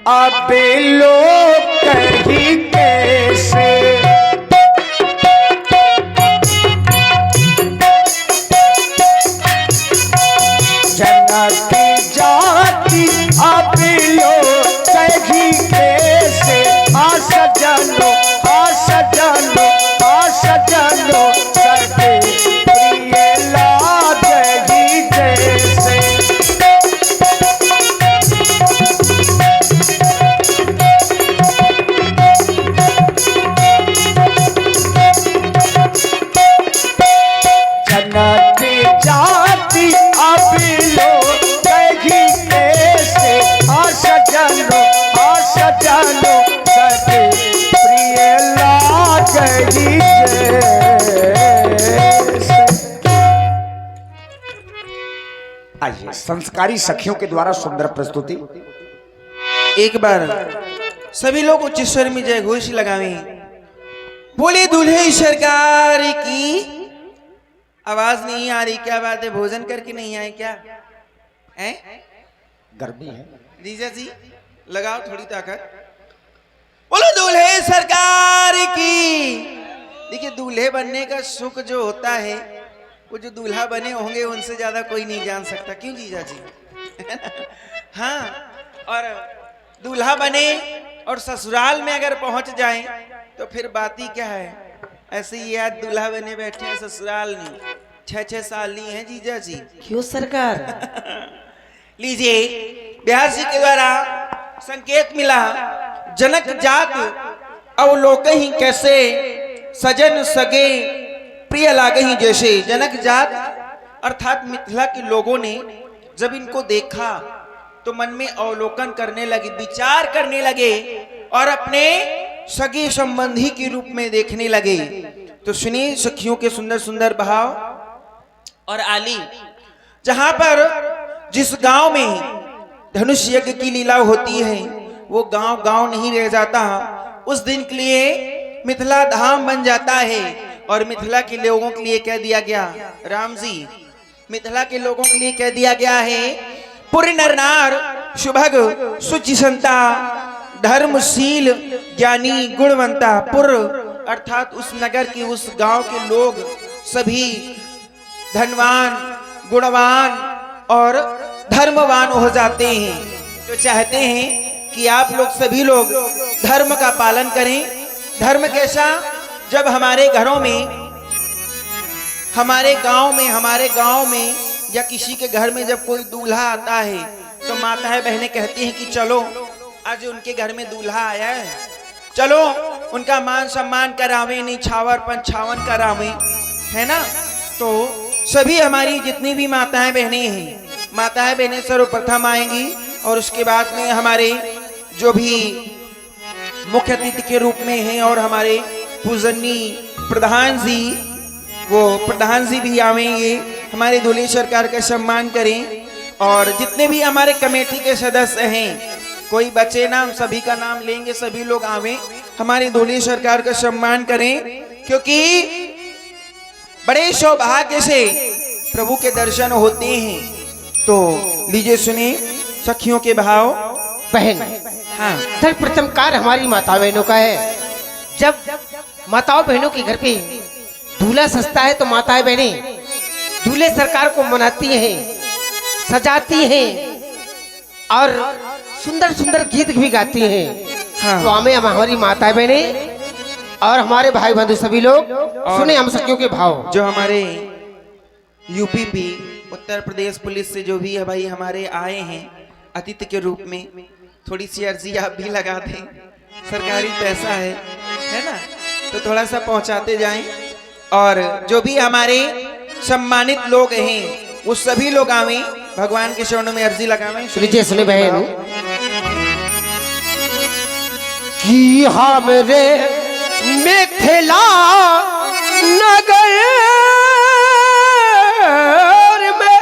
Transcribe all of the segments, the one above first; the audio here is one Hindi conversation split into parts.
अब लोग कहीं कैसे जनती जाति अब लोग कहीं कैसे आ सजनो सबके प्रिय लागी जैसे जनती जाति अब लोग कहीं कैसे आ सजनो सबके प्रिय लागी आइए संस्कारी सखियों के द्वारा सुंदर प्रस्तुति। एक बार सभी लोग उच्च स्वर में जय घोष लगावें। बोले दूल्हे सरकार की। आवाज नहीं आ रही, क्या बात है? भोजन करके नहीं आए क्या? हैं? गर्मी है जीजा जी लगाओ थोड़ी ताकत। बोलो दूल्हे सरकार की। देखिए दूल्हे बनने का सुख जो होता है वो जो दूल्हा बने होंगे उनसे ज्यादा कोई नहीं जान सकता, क्यों जीजा जी? हाँ, और दूल्हा बने और ससुराल में अगर पहुंच जाए तो फिर बात ही क्या है। ऐसे ही याद दूल्हा बने बैठे हैं ससुराल में, 6-6 साल नहीं है जीजा जी। क्यों सरकार? लीजिए बिहार जी के द्वारा संकेत मिला। जनक जात अवलोकहि कैसे सजन सगे प्रिय लागहि जैसे। जनक जात अर्थात मिथिला के लोगों ने जब इनको देखा तो मन में अवलोकन करने लगे, विचार करने लगे और अपने सगे संबंधी के रूप में देखने लगे। तो सुनिए सखियों के सुंदर सुंदर भाव और आली। जहां पर जिस गांव में धनुष यज्ञ की लीला होती है वो गांव गांव नहीं रह जाता, उस दिन के लिए मिथिला धाम बन जाता है। और मिथिला के लोगों के लिए कह दिया गया, राम जी मिथिला के लोगों के लिए कह दिया गया है, पुर नर नार सुभग सुचि संता धर्मशील ज्ञानी गुणवंता। पुर अर्थात उस नगर के उस गांव के लोग सभी धनवान गुणवान और धर्मवान हो जाते हैं। तो चाहते हैं कि आप लोग सभी लोग धर्म का पालन करें। धर्म कैसा? जब हमारे घरों में, हमारे गांव में या किसी के घर में जब कोई दूल्हा आता है तो माताएं बहनें कहती हैं कि चलो आज उनके घर में दूल्हा आया है, चलो उनका मान सम्मान करावें, निछावर पंछावन करावें, है ना। तो सभी हमारी जितनी भी माताएं बहनें सर्वप्रथम आएंगी और उसके बाद में हमारे जो भी मुख्य अतिथि के रूप में हैं और हमारे पूजनीय प्रधान जी, वो प्रधान जी भी आवेंगे, हमारे दूल्हे सरकार का सम्मान करें। और जितने भी हमारे कमेटी के सदस्य हैं, कोई बचे ना, सभी का नाम लेंगे, सभी लोग आवें, हमारी दूल्हे सरकार का सम्मान करें, क्योंकि बड़े सौभाग्य से प्रभु के दर्शन होते हैं। तो लीजिए सुने सखियों के भाव। बहन, हाँ, सर्वप्रथम कार्य हमारी माता बहनों का है। जब माताओं बहनों के घर पे दूल्हा सजता है तो माताएं बहनें दूल्हे सरकार को मनाती हैं, सजाती हैं और सुंदर सुंदर गीत भी गाती हैं। हाँ। तो हमें हमारी माताएं बहनें और हमारे भाई बंधु सभी लोग सुने हम सखियों के भाव। जो हमारे यूपी उत्तर प्रदेश पुलिस से जो भी है भाई हमारे आए हैं अतिथि के रूप में, थोड़ी सी अर्जी आप भी लगा दें, सरकारी पैसा है ना, तो थोड़ा सा पहुंचाते जाएं। और जो भी हमारे सम्मानित लोग हैं वो सभी लोग आवें, भगवान के चरणों में अर्जी लगावें। लीजिए सुने बहन कि हमरे मिथिला नगर में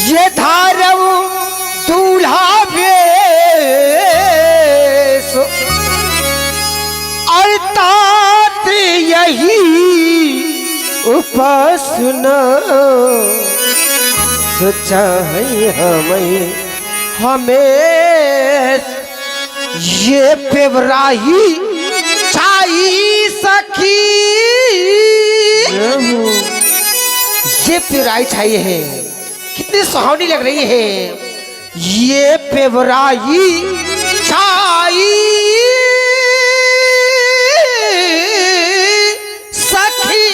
ये धारव दूल्हा वेश अर्थात यही उपासना सोचा है हमें ये पेवराही छाई सखी, ये पेवराई छाई है, कितनी सुहावनी लग रही है। ये पेवराई छाई सखी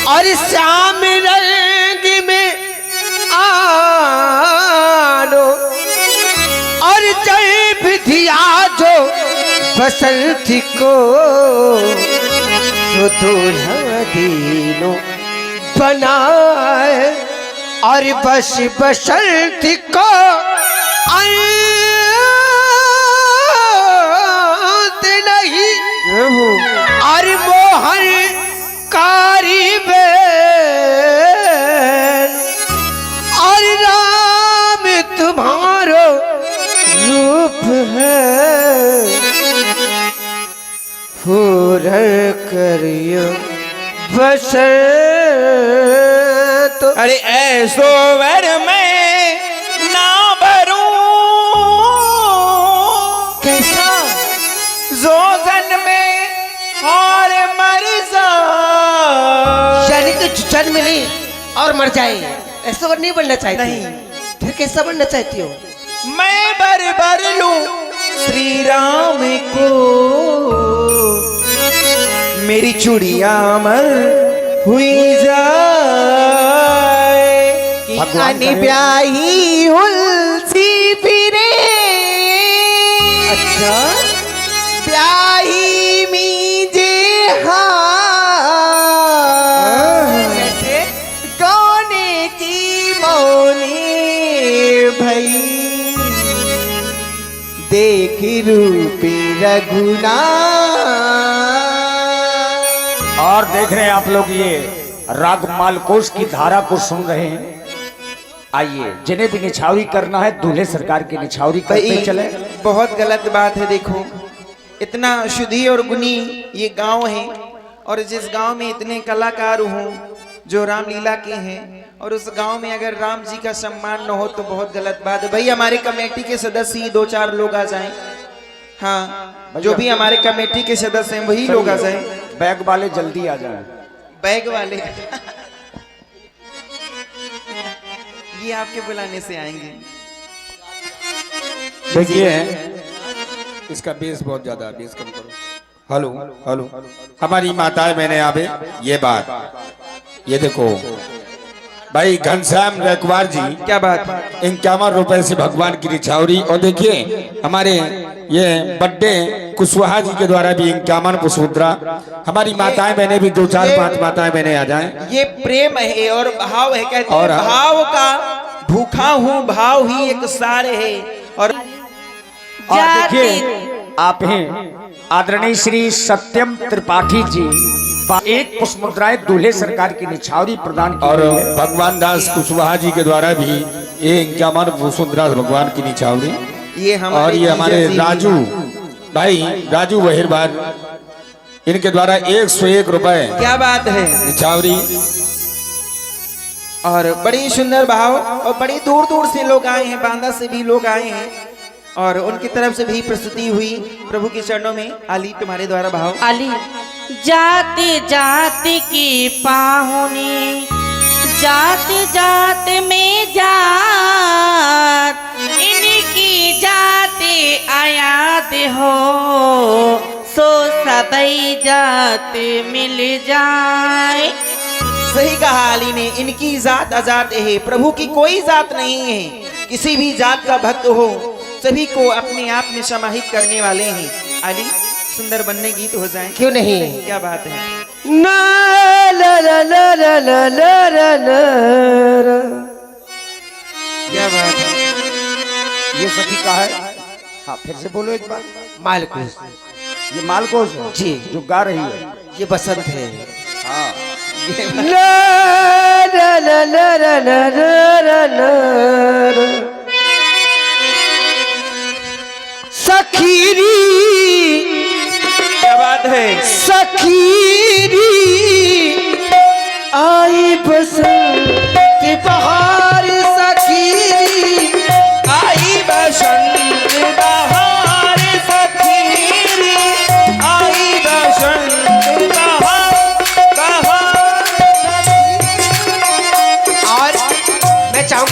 और श्याम रंग में आनो और जय विधिया जो बसंत को जो दूल्हा दीनो बनाए और बस बसंत को अंत नहीं और मोहन कारी बेन और राम तुम्हारो रूप है, पूरा करियो बसंत। अरे ऐसो वर में ना भरूं, कैसा जोजन में और मर जाए। यानी कि जन्म मिली और मर जाए, ऐसा वर नहीं बनना चाहती। नहीं। फिर कैसा बनना चाहती हो? मैं बर लूं श्री राम को, मेरी चूड़िया अमर हुई जाए। भगवान करे। ब्याही हुलसी फिरे, अच्छा, ब्याही मीजे कैसे गाने की मौनी भई, देख रूपी रघुनाथ। और देख रहे हैं आप लोग ये राग मालकोश की धारा को सुन रहे हैं। आइए, जिन्हें भी निछावरी करना है दूल्हे सरकार की निछावरी करते चले। बहुत गलत बात है। देखो, इतना शुद्धि और गुणी ये गांव है, और जिस गांव में इतने कलाकार हों जो रामलीला के हैं, और उस गांव में अगर राम जी का सम्मान न हो तो बहुत गलत बात है। भाई हमारे कमेटी के सदस्य ही 2-4 लोग आ जाएं। हाँ, जो भी हमारे कमेटी के सदस्य हैं वही लोग आ जाएं। बैग वाले जल्दी आ जाएं। बैग वाले ये आपके बुलाने से आएंगे। देखिए, इसका बेस बहुत ज्यादा है, बेस कम करो। हेलो हेलो, हमारी माताएं बहनें आवे, ये बात, ये देखो भाई घनश्याम रैकवार जी, क्या बात, 51 रुपए से भगवान की निछावरी। और देखिए हमारे ये बड्डे कुशवाहा जी के द्वारा भी 51 पुष्पमुद्रा। हमारी माताएं बहनें भी 2-4-5 माताएं बहनें आ जाएं। ये प्रेम है और भाव है। कहते हैं और भाव का भूखा हूँ, भाव ही एक सार है। और देखिए, आप हैं आदरणीय श्री सत्यम त्रिपाठी जी, एक पुष्पमुद्राएं दूल्हे सरकार की निछावरी प्रदान की और गई है। भगवान दास कुशवाहा जी के द्वारा भी ये 51 पुष्पमुद्रा भगवान की निछावरी। ये और ये हमारे राजू भाई, राजू वहीरबार, इनके द्वारा 101 रुपए क्या बात है। निछावरी। और बड़ी सुंदर भाव, और बड़ी दूर दूर से लोग आए हैं, बांदा से भी लोग आए हैं, और उनकी तरफ से भी प्रस्तुति हुई प्रभु के चरणों में। आली तुम्हारे द्वारा भाव। आली जाति जाति की पाहुनी, जाति जाति में जात, इनकी जाति आयात हो, सो सबई जाति मिल जाए। सही कहा आली ने, इनकी जात अजात है, प्रभु की कोई जात नहीं है। किसी भी जात का भक्त हो, सभी को अपने आप में समाहित करने वाले हैं। आली, सुंदर बनने गीत हो जाएं। क्यों नहीं? क्या बात है। ना ला ला ला ला ला ला ला ला। क्या बात है। ये सखी का है। हाँ, फिर से बोलो एक बार। मालकुस, ये मालकोश है जी, जो गा रही है। ये बसंत है। हाँ, ला ला ला ला ला ला ला ला। सखीरी, क्या बात है। सखीरी आई बसंत बहार, सखीरी आई बसंत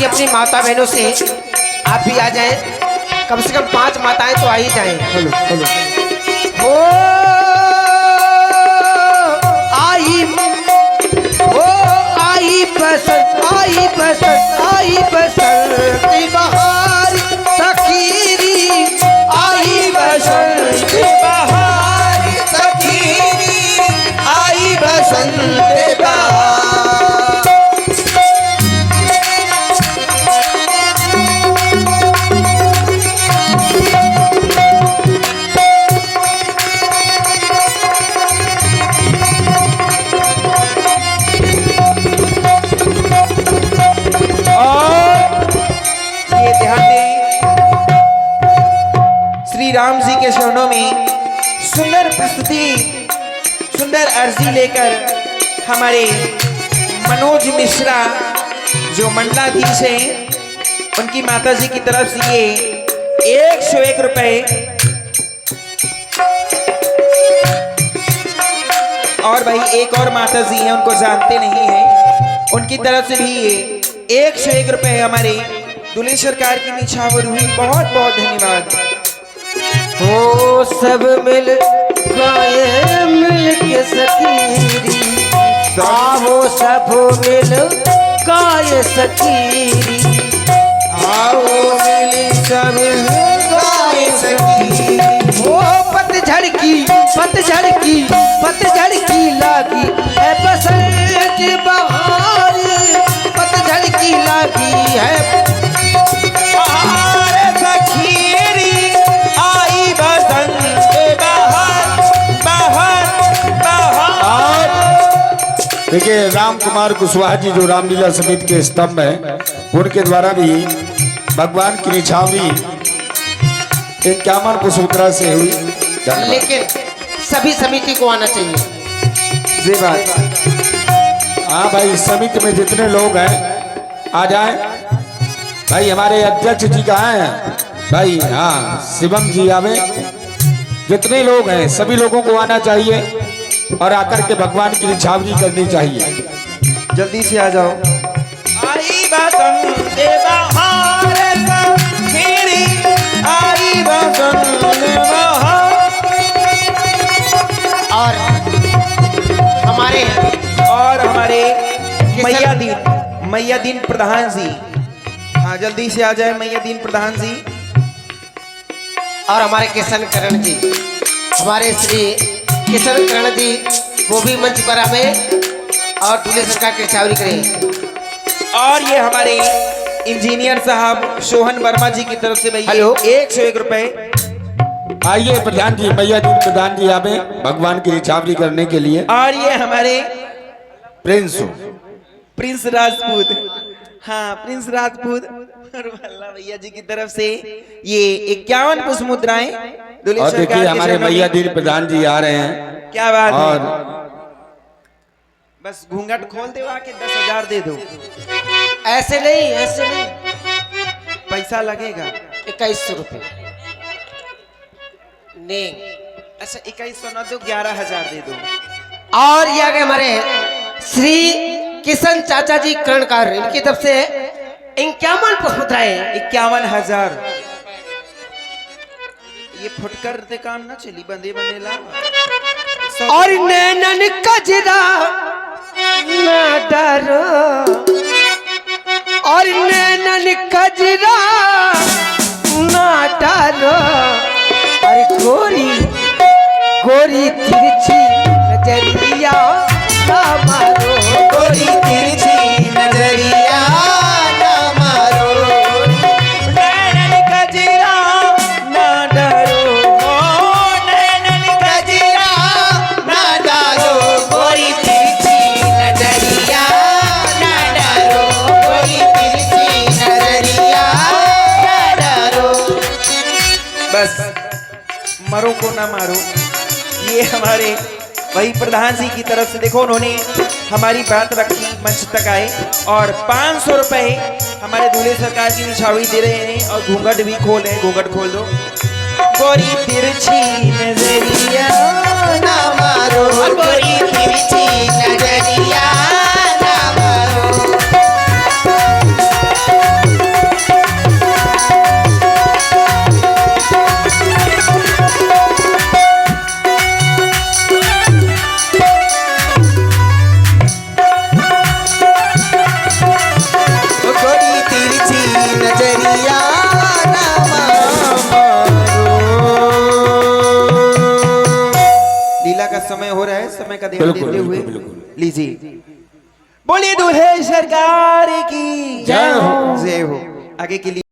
अपनी माता बहनों से आप भी आ जाएं, कम से कम 5 माताएं तो आ ही जाएं। हेलो हेलो ओ आई बसंत बहार सखीरी, आई बसंत बहार सखीरी, आई बसंत बहार। श्री राम जी के चरणों में सुंदर प्रस्तुति, सुंदर अर्जी लेकर हमारे मनोज मिश्रा जो मंडलाधीश हैं, उनकी माता जी की तरफ से ये 101 रुपए और भाई एक और माता जी हैं, उनको जानते नहीं हैं, उनकी तरफ से भी ये 101 रुपए हमारे दूल्हे सरकार की निछावर हुई। बहुत बहुत धन्यवाद। हो सब मिल गाए मिल के सखीरी, आओ सब मिल गाए सखीरी, आओ मिल सब गाए सखीरी। हो पतझड़ की लागी है बसंत बहार, पतझड़ की लागी है देखिए राम कुमार कुशवाहा जी जो रामलीला समिति के स्तंभ हैं, उनके द्वारा भी भगवान की निछावरी 51 पुष्पमुद्रा से हुई। लेकिन सभी समिति को आना चाहिए। जी बात। हाँ भाई, समिति में जितने लोग हैं आ जाएं। भाई हमारे अध्यक्ष जी कहाँ हैं भाई? हाँ शिवम जी आवे। जितने लोग हैं सभी लोगों को आना चाहिए और आकर के भगवान की निछावरी करनी चाहिए। जल्दी से आ जाओ। आई बसंत बहार सखीरी, आई बसंत बहार। और हमारे मैया दीन प्रधान जी, हाँ जल्दी से आ जाए मैया दीन प्रधान जी। और हमारे किशन करण जी, हमारे श्री किशन करण जी वो भी मंच पर आवे और दूल्हे सरकार की निछावरी करें। और ये हमारे इंजीनियर साहब सोहन वर्मा जी की तरफ से भाई हेलो 101 रुपए। आइए प्रधान जी, मैया दीन प्रधान जी आवे भगवान की निछावरी करने के लिए। और ये हमारे प्रिंस राजपूत, हाँ प्रिंस राजपूत और भल्ला भैया जी की तरफ से ये 51 पुष्पमुद्राएं दूल्हे और सरकार देखिए के हमारे चरणों में। मैया दीन प्रधान जी आ रहे हैं। क्या बात और है। बस घूंघट खोल दे आके 10,000 दे दो। ऐसे नहीं पैसा लगेगा 2100 रुपये नहीं। अच्छा 2100 ना दो, 11,000 दे दो। और ये आगे हमारे श्री किशन चाचा जी कर्णकार, इनकी तरफ से 51 पुष्पमुद्राएं। 51,000। ये फुटकर ते काम ना चली, बंदे बंदे ला। और नैनन कजरा ना डरो, और नैनन कजरा ना डरो, अरे गोरी गोरी तिरछी नजरिया ना मारो, गोरी तिरछी नजरिया ना मारो, नैनन कजरा ना डरो, नैनन कजरा ना डालो, गोरी तिरछी नजरिया ना डरो, गोरी तिरछी नजरिया ना डरो। बस मरो को ना मारो। ये हमारे वही प्रधान जी की तरफ से देखो, उन्होंने हमारी बात रखी, मंच तक आए और 500 रुपए हमारे दूल्हे सरकार की निछावरी दे रहे हैं। और घूंघट भी खोल रहे हैं, घूंघट खोल दो। गोरी तिरछी नजरिया ना मारो, गोरी तिरछी नजरिया ना मारो। दूल्हा का समय हो रहा है, समय का ध्यान बिल्कुल, देते हुए बिल्कुल, बिल्कुल। लीजिए। बोलिए दूल्हे सरकार की जय हो। जय हो। आगे के लिए